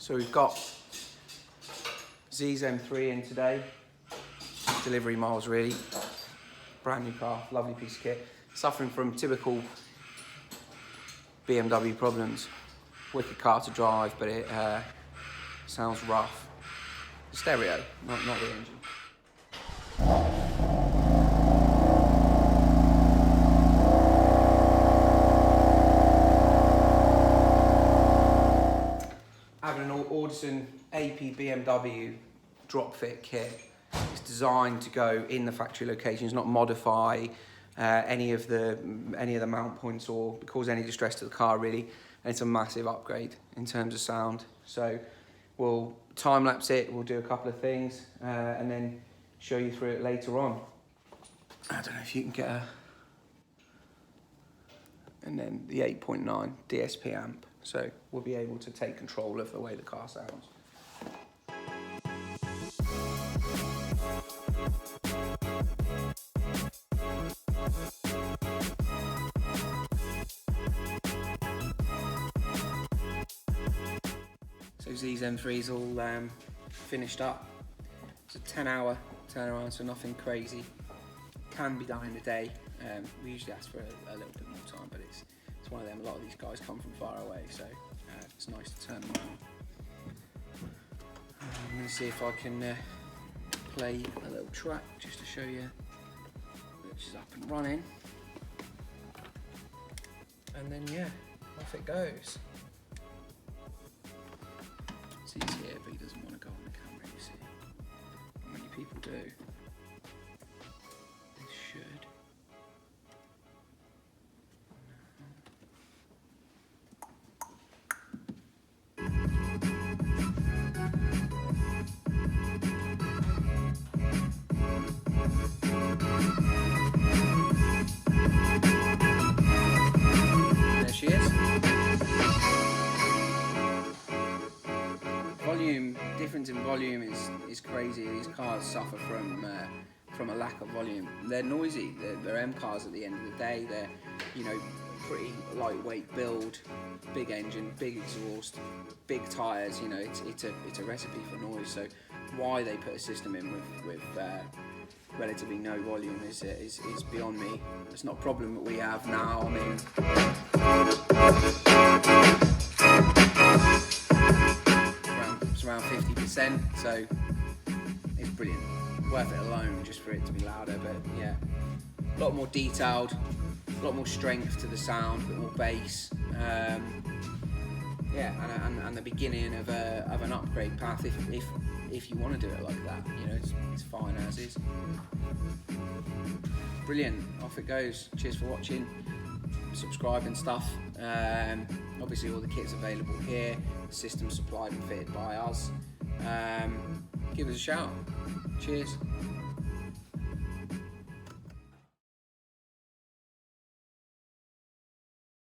So we've got Z's M3 in today. Delivery miles really. Brand new car, lovely piece of kit. Suffering from typical BMW problems. Wicked car to drive, but it sounds rough. The stereo, not the engine. Having an Audison BMW drop fit kit. It's designed to go in the factory locations, not modify any of the mount points or cause any distress to the car really. And it's a massive upgrade in terms of sound. So we'll time lapse it. We'll do a couple of things and then show you through it later on. I don't know if you can get a. And then the 8.9 DSP amp. So we'll be able to take control of the way the car sounds. So Z's M3 is all finished up. It's a 10-hour turnaround, so nothing crazy. Can be done in a day. We usually ask for a little bit more time, but it's one of them. A lot of these guys come from far away, so it's nice to turn them on. I'm going to see if I can play a little track just to show you which is up and running. And then yeah, off it goes. He's here, but he doesn't want to go on the camera, you see. Not many people do. This should. There she is. Difference in volume is crazy. These cars suffer from a lack of volume. They're noisy. They're M cars at the end of the day. They're, you know, pretty lightweight build, big engine, big exhaust, big tyres. You know, it's a recipe for noise. So why they put a system in with relatively no volume is beyond me. It's not a problem that we have now. I mean. Around 50%, so it's brilliant. Worth it alone just for it to be louder, but yeah, a lot more detailed, a lot more strength to the sound, a bit more bass. Yeah, and the beginning of an upgrade path if you want to do it like that. You know, it's fine as is. Brilliant. Off it goes. Cheers for watching. Subscribe and stuff. Obviously all the kit's available here, system supplied and fitted by us. Give us a shout. Cheers.